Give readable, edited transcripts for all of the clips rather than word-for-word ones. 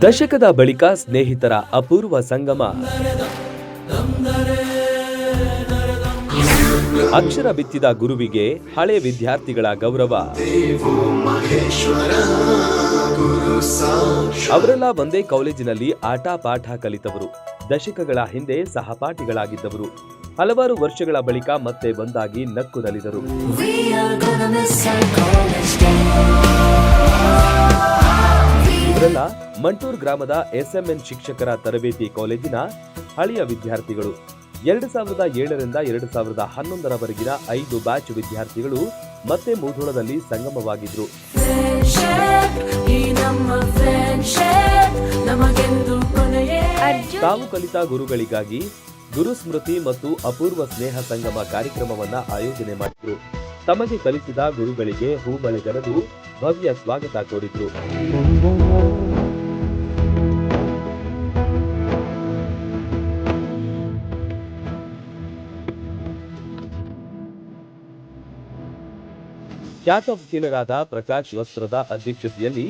ದಶಕದ ಬಳಿಕ ಸ್ನೇಹಿತರ ಅಪೂರ್ವ ಸಂಗಮ. ಅಕ್ಷರ ಬಿತ್ತಿದ ಗುರುವಿಗೆ ಹಳೆ ವಿದ್ಯಾರ್ಥಿಗಳ ಗೌರವ. ಅವರೆಲ್ಲ ಒಂದೇ ಕಾಲೇಜಿನಲ್ಲಿ ಆಟ ಪಾಠ ಕಲಿತವರು. ದಶಕಗಳ ಹಿಂದೆ ಸಹಪಾಠಿಗಳಾಗಿದ್ದವರು. ಹಲವಾರು ವರ್ಷಗಳ ಬಳಿಕ ಮತ್ತೆ ಒಂದಾಗಿ ನಕ್ಕು ನಲಿದರು. ಇವರೆಲ್ಲ ಮಂಟೂರ್ ಗ್ರಾಮದ SMN ಶಿಕ್ಷಕರ ತರಬೇತಿ ಕಾಲೇಜಿನ ಹಳೆಯ ವಿದ್ಯಾರ್ಥಿಗಳು. 2007ರಿಂದ 2011ರವರೆಗಿನ 5 ಬ್ಯಾಚ್ ವಿದ್ಯಾರ್ಥಿಗಳು ಮತ್ತೆ ಮೂಧೋಳದಲ್ಲಿ ಸಂಗಮವಾಗಿದ್ರು. ತಾವು ಕಲಿತ ಗುರುಗಳಿಗಾಗಿ ಗುರು ಸ್ಮೃತಿ ಮತ್ತು ಅಪೂರ್ವ ಸ್ನೇಹ ಸಂಗಮ ಕಾರ್ಯಕ್ರಮವನ್ನ ಆಯೋಜನೆ ಮಾಡಿದ್ರು. ತಮಗೆ ಕಲಿಸಿದ ಗುರುಗಳಿಗೆ ಹೂಬಳೆಗರೆದು ಭವ್ಯ ಸ್ವಾಗತ ಕೋರಿದ್ರು. ಖ್ಯಾತ ವಕೀಲರಾದ ಪ್ರಕಾಶ್ ವಸ್ತ್ರದ ಅಧ್ಯಕ್ಷತೆಯಲ್ಲಿ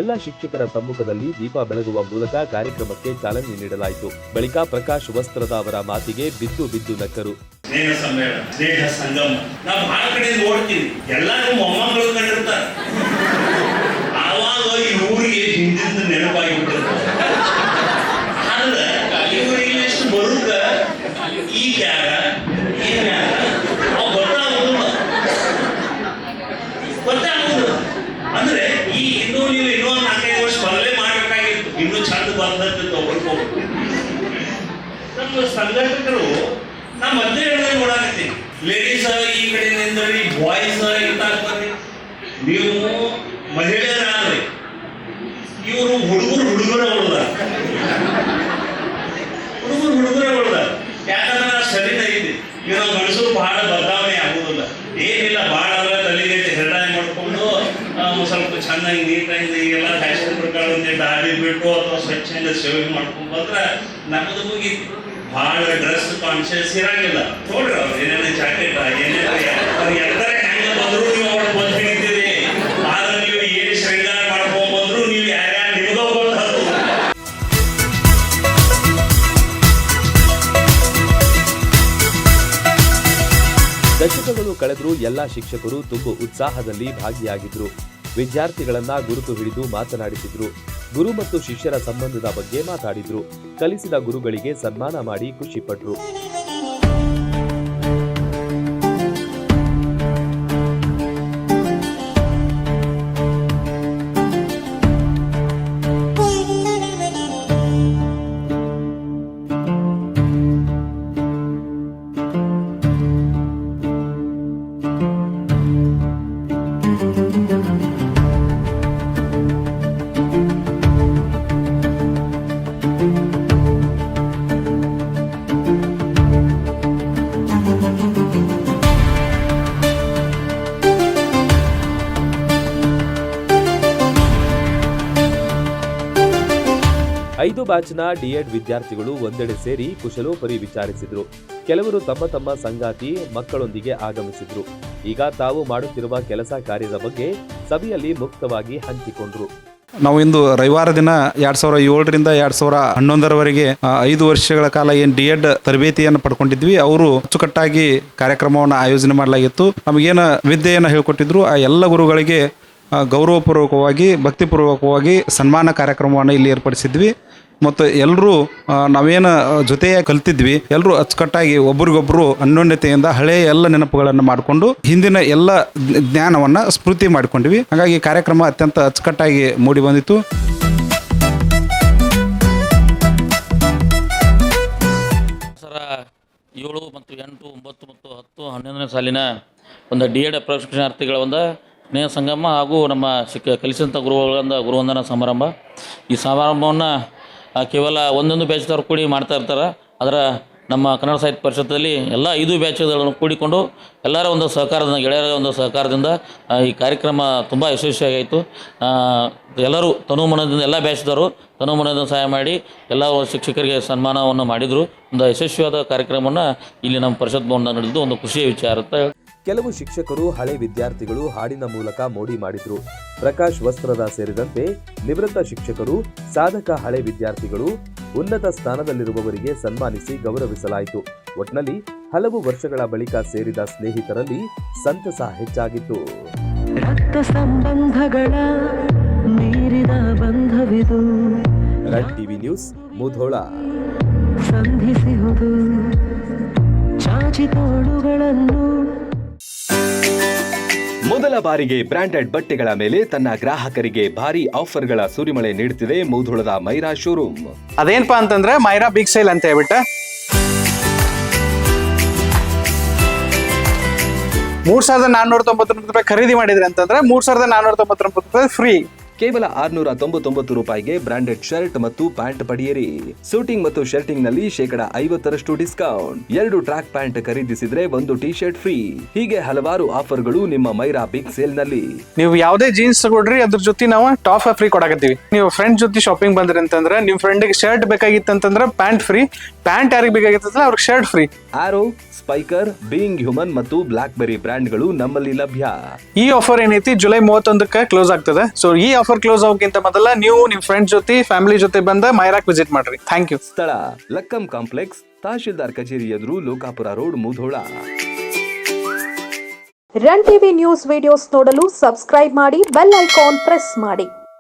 ಎಲ್ಲ ಶಿಕ್ಷಕರ ಸಮ್ಮುಖದಲ್ಲಿ ದೀಪ ಬೆಳಗುವ ಮೂಲಕ ಕಾರ್ಯಕ್ರಮಕ್ಕೆ ಚಾಲನೆ ನೀಡಲಾಯಿತು. ಬಳಿಕ ಪ್ರಕಾಶ್ ವಸ್ತ್ರದ ಅವರ ಮಾತಿಗೆ ಬಿದ್ದು ಬಿದ್ದು ನಕ್ಕರು. ಸ್ನೇಹ ಸಮ್ಮೇಳನ, ಸ್ನೇಹ ಸಂಗಮ ನಾವು ಬಹಳ ಕಡೆ ನೋಡ್ತೀವಿ. ಎಲ್ಲರೂ ಮೊಮ್ಮಕ್ಕಳು ಕಂಡಿರ್ತಾರೆ. ಆವಾಗ ಈ ಊರಿಗೆ ಹಿಂದಿಂದ ನೆನಪಾಗಿ ಬಿಟ್ಟಿರ್ತಾರೆ. ಆದ್ರೆ ಇವರಿಗೆ ಎಷ್ಟು ಬರುತ್ತ ಈಗ ಯಾರ ಏನ್ ಯಾರ ಗೊತ್ತಾಗುದು. ಅಂದ್ರೆ ಈ ಇನ್ನೂ ನೀವು ಇನ್ನೊಂದು 4-5 ವರ್ಷ ಮೊದಲೇ ಮಾಡ್ಬೇಕಾಗಿತ್ತು. ಇನ್ನೂ ಚಂದ ಬಂದದ್ದು ಒಬ್ಬರಿಗೋಗ್ರು ನಮ್ಮ ಸಂಘಟಕರು ನಮ್ಮ ಮಧ್ಯೆ ನೋಡಾಕತ್ತೀವಿ. ಲೇಡೀಸ್ ಈ ಕಡೆ ನಿಂದ್ರಿ, ಬಾಯ್ಸ್ ಇತ್ತಾಗ ಬರ್ರಿ. ನೀವು ಮಹಿಳೆಯರಾದ್ರಿ, ಇವರು ಹುಡುಗರ ಉಳ್ದಾರ. ಯಾಕಂದ್ರೆ ಸರಿನ ಐತಿ. ಇವ್ರು ಗಂಡಸರು ಬಹಳ ಬದಲಾವಣೆ ಆಗುದಿಲ್ಲ. ಏನಿಲ್ಲ, ಬಹಳ ತಲೆಗೈತೆ ಹೆರಡಾಯಿ ಮಾಡ್ಕೊಂಡು ಸ್ವಲ್ಪ ಚೆನ್ನಾಗಿ ನೀಟಾಗಿ ಈಗೆಲ್ಲ ಫ್ಯಾಷನ್ ಪ್ರಕಾರ ದಾಡಿ ಬಿಟ್ಟು ಅಥವಾ ಸ್ವಚ್ಛಂದ ಸೇವೆ ಮಾಡ್ಕೊಂಡು ಬಂದ್ರೆ ನಮ್ಮದು ಮುಗೀತಿ. ಭಾಳ ಡ್ರೆಸ್ ಕಾನ್ಶಿಯಸ್ ಇರಂಗಿಲ್ಲ. ನೋಡ್ರಿ ಅವ್ರು ಏನೇನು ಜಾಕೆಟ್ ಏನೇನು ಎಲ್ಲರ ಹೆಂಗ ಬಂದ್ರು ನೀವು ಅವ್ರ ಬಂದು ಹಿಡಿತೀರಿ. ಆದ್ರೆ ನೀವು ಏನು ಶೃಂಗಾರ ಮಾಡ್ಕೊಂಡ್ ಬಂದ್ರು ನೀವು ಯಾರ್ಯಾರು ನಿಮಗ ಗೊತ್ತು. ದಶಕಗಳು ಕಳೆದರೂ ಎಲ್ಲಾ ಶಿಕ್ಷಕರು ತುಂಬು ಉತ್ಸಾಹದಲ್ಲಿ ಭಾಗಿಯಾಗಿದ್ರು. ವಿದ್ಯಾರ್ಥಿಗಳನ್ನ ಗುರುತು ಹಿಡಿದು ಮಾತನಾಡಿಸಿದ್ರು. ಗುರು ಮತ್ತು ಶಿಷ್ಯರ ಸಂಬಂಧದ ಬಗ್ಗೆ ಮಾತಾಡಿದ್ರು. ಕಲಿಸಿದ ಗುರುಗಳಿಗೆ ಸನ್ಮಾನ ಮಾಡಿ ಖುಷಿಪಟ್ರು. ಐದು ಬ್ಯಾಚ್ನ ಡಿಎಡ್ ವಿದ್ಯಾರ್ಥಿಗಳು ಒಂದೆಡೆ ಸೇರಿ ಕುಶಲೋಪರಿ ವಿಚಾರಿಸಿದ್ರು. ಕೆಲವರು ತಮ್ಮ ತಮ್ಮ ಸಂಗಾತಿ ಮಕ್ಕಳೊಂದಿಗೆ ಆಗಮಿಸಿದ್ರು. ಈಗ ತಾವು ಮಾಡುತ್ತಿರುವ ಕೆಲಸ ಕಾರ್ಯದ ಬಗ್ಗೆ ಸಭೆಯಲ್ಲಿ ಮುಕ್ತವಾಗಿ ಹಂಚಿಕೊಂಡ್ರು. ನಾವು ಇಂದು ರವಿವಾರ ದಿನ 2007ರಿಂದ 2011ರವರೆಗೆ 5 ವರ್ಷಗಳ ಕಾಲ ಏನು ಡಿಎಡ್ ತರಬೇತಿಯನ್ನು ಪಡ್ಕೊಂಡಿದ್ವಿ. ಅವರು ಅಚ್ಚುಕಟ್ಟಾಗಿ ಕಾರ್ಯಕ್ರಮವನ್ನು ಆಯೋಜನೆ ಮಾಡಲಾಗಿತ್ತು. ನಮಗೇನು ವಿದ್ಯೆಯನ್ನು ಹೇಳ್ಕೊಟ್ಟಿದ್ರು ಆ ಎಲ್ಲ ಗುರುಗಳಿಗೆ ಗೌರವಪೂರ್ವಕವಾಗಿ ಭಕ್ತಿಪೂರ್ವಕವಾಗಿ ಸನ್ಮಾನ ಕಾರ್ಯಕ್ರಮವನ್ನು ಇಲ್ಲಿ ಏರ್ಪಡಿಸಿದ್ವಿ. ಮತ್ತು ಎಲ್ಲರೂ ನಾವೇನು ಜೊತೆಯ ಕಲ್ತಿದ್ವಿ ಎಲ್ಲರೂ ಅಚ್ಚುಕಟ್ಟಾಗಿ ಒಬ್ರಿಗೊಬ್ಬರು ಅನ್ಯೋನ್ಯತೆಯಿಂದ ಹಳೆಯ ಎಲ್ಲ ನೆನಪುಗಳನ್ನು ಮಾಡಿಕೊಂಡು ಹಿಂದಿನ ಎಲ್ಲ ಜ್ಞಾನವನ್ನು ಸ್ಮೃತಿ ಮಾಡಿಕೊಂಡ್ವಿ. ಹಾಗಾಗಿ ಕಾರ್ಯಕ್ರಮ ಅತ್ಯಂತ ಅಚ್ಚುಕಟ್ಟಾಗಿ ಮೂಡಿ ಬಂದಿತ್ತು. ಸರ 7 ಮತ್ತು 8, 9 ಮತ್ತು 10, 11ನೇ ಸಾಲಿನ ಒಂದು ಡಿಎಡ್ ಪ್ರಶಿಕ್ಷಣಾರ್ಥಿಗಳ ಒಂದು ಸ್ನೇಹ ಸಂಗಮ ಹಾಗೂ ನಮ್ಮ ಕಲಿಸಿದಂಥ ಗುರುಗಳಿಂದ ಗುರುವಂದನಾ ಸಮಾರಂಭ. ಈ ಸಮಾರಂಭವನ್ನು ಕೇವಲ ಒಂದೊಂದು ಬ್ಯಾಚ್ದವ್ರು ಕೂಡಿ ಮಾಡ್ತಾ ಇರ್ತಾರೆ. ಅದರ ನಮ್ಮ ಕನ್ನಡ ಸಾಹಿತ್ಯ ಪರಿಷತ್ತಲ್ಲಿ ಎಲ್ಲ 5 ಬ್ಯಾಚ್ಗಳನ್ನು ಕೂಡಿಕೊಂಡು ಎಲ್ಲರ ಒಂದು ಸಹಕಾರದಿಂದ, ಗೆಳೆಯರ ಒಂದು ಸಹಕಾರದಿಂದ ಈ ಕಾರ್ಯಕ್ರಮ ತುಂಬ ಯಶಸ್ವಿಯಾಗಾಯಿತು. ಎಲ್ಲರೂ ತನುಮನದಿಂದ, ಎಲ್ಲ ಬ್ಯಾಚ್ದವರು ತನುಮನದಿಂದ ಸಹಾಯ ಮಾಡಿ ಎಲ್ಲ ಶಿಕ್ಷಕರಿಗೆ ಸನ್ಮಾನವನ್ನು ಮಾಡಿದರು. ಒಂದು ಯಶಸ್ವಿಯಾದ ಕಾರ್ಯಕ್ರಮವನ್ನು ಇಲ್ಲಿ ನಮ್ಮ ಪರಿಷತ್ ಭವನದಲ್ಲಿ ನಡೆದು ಒಂದು ಖುಷಿಯ ವಿಚಾರ ಅಂತ. ಕೆಲವು ಶಿಕ್ಷಕರು ಹಳೆ ವಿದ್ಯಾರ್ಥಿಗಳು ಹಾಡಿನ ಮೂಲಕ ಮೋಡಿ ಮಾಡಿದ್ರು. ಪ್ರಕಾಶ್ ವಸ್ತ್ರದ ಸೇರಿದಂತೆ ನಿವೃತ್ತ ಶಿಕ್ಷಕರು, ಸಾಧಕ ಹಳೆ ವಿದ್ಯಾರ್ಥಿಗಳು, ಉನ್ನತ ಸ್ಥಾನದಲ್ಲಿರುವವರಿಗೆ ಸನ್ಮಾನಿಸಿ ಗೌರವಿಸಲಾಯಿತು. ಒಟ್ನಲ್ಲಿ ಹಲವು ವರ್ಷಗಳ ಬಳಿಕ ಸೇರಿದ ಸ್ನೇಹಿತರಲ್ಲಿ ಸಂತಸ ಹೆಚ್ಚಾಗಿತ್ತು. ರಕ್ತ ಸಂಬಂಧಗಳ ಮೀರಿದ ಬಂಧವಿದು. ರನ್ ಟಿವಿ ನ್ಯೂಸ್, ಮುಧೋಳ. ಸಂಧಿಸುವುದು ಚಾಚಿ ತೋಳುಗಳನ್ನು. ಮೊದಲ ಬಾರಿಗೆ ಬ್ರಾಂಡೆಡ್ ಬಟ್ಟೆಗಳ ಮೇಲೆ ತನ್ನ ಗ್ರಾಹಕರಿಗೆ ಭಾರಿ ಆಫರ್ಗಳ ಸುರಿಮಳೆ ನೀಡುತ್ತಿದೆ ಮುಧೋಳದ ಮೈರಾ ಶೋರೂಮ್. ಅದೇನಪ್ಪಾ ಅಂತಂದ್ರೆ ಮೈರಾ ಬಿಗ್ ಸೇಲ್ ಅಂತ ಹೇಳ್ಬಿಟ್ಟು 3,499 ರೂಪಾಯಿ ಖರೀದಿ ಮಾಡಿದ್ರಿ ಅಂತಂದ್ರೆ 3,499 ರೂಪಾಯಿ ಫ್ರೀ. ಕೇವಲ 699 ರೂಪಾಯಿಗೆ ಬ್ರಾಂಡೆಡ್ ಶರ್ಟ್ ಮತ್ತು ಪ್ಯಾಂಟ್ ಪಡೆಯಿರಿ. ಸೂಟಿಂಗ್ ಮತ್ತು ಶರ್ಟಿಂಗ್ ನಲ್ಲಿ 50% ಡಿಸ್ಕೌಂಟ್. 2 ಟ್ರ್ಯಾಕ್ ಪ್ಯಾಂಟ್ ಖರೀದಿಸಿದ್ರೆ 1 ಟಿ ಶರ್ಟ್ ಫ್ರೀ. ಹೀಗೆ ಹಲವಾರು ಆಫರ್ಗಳು ನಿಮ್ಮ ಮೈರಾ ಬಿಗ್ ಸೇಲ್ ನಲ್ಲಿ. ನೀವು ಯಾವುದೇ ಜೀನ್ಸ್ ತಗೊಳ್ರಿ ಅದ್ರ ಜೊತೆ ನಾವು ಟಾಪ್ ಫ್ರೀ ಕೊಡಾಕತ್ತೀವಿ. ನೀವು ಫ್ರೆಂಡ್ ಜೊತೆ ಶಾಪಿಂಗ್ ಬಂದ್ರಿ ಅಂತಂದ್ರೆ ನಿಮ್ ಫ್ರೆಂಡ್ಗೆ ಶರ್ಟ್ ಬೇಕಾಗಿತ್ತಂತಂದ್ರೆ ಪ್ಯಾಂಟ್ ಫ್ರೀ. ಪ್ಯಾಂಟ್ ಯಾರಿಗೆ ಬೇಕಾಗಿತ್ತಂದ್ರೆ ಅವ್ರಿಗೆ shirt free. Arrow, Spykar, being human ಮತ್ತು ಬ್ಲಾಕ್ ಬೆರಿ ಬ್ರ್ಯಾಂಡ್ಗಳು ನಮ್ಮಲ್ಲಿ ಲಭ್ಯ. ಈ ಆಫರ್ ಏನೈತಿ ಜುಲೈ 31ಕ್ಕೆ ಕ್ಲೋಸ್ ಆಗ್ತದೆ. ಸೊ ಈ ಆಫರ್ ಕ್ಲೋಸ್ ಆಗೋಕ್ಕಿಂತ ಮೊದಲ ನೀವು ನಿಮ್ ಫ್ರೆಂಡ್ ಜೊತೆ ಫ್ಯಾಮಿಲಿ ಜೊತೆ ಬಂದ ಮೈರಾಕ್ ವಿಸಿಟ್ ಮಾಡ್ರಿ. Thank you. ಸ್ಥಳ ಲಕ್ಕಂ ಕಾಂಪ್ಲೆಕ್ಸ್, ತಹಶೀಲ್ದಾರ್ ಕಚೇರಿ ಎದುರು, Lokapur road, Mudhol. Run TV news videos ನೋಡಲು ಸಬ್ಸ್ಕ್ರೈಬ್ ಮಾಡಿ, ಬೆಲ್ ಐಕಾನ್ ಪ್ರೆಸ್ ಮಾಡಿ.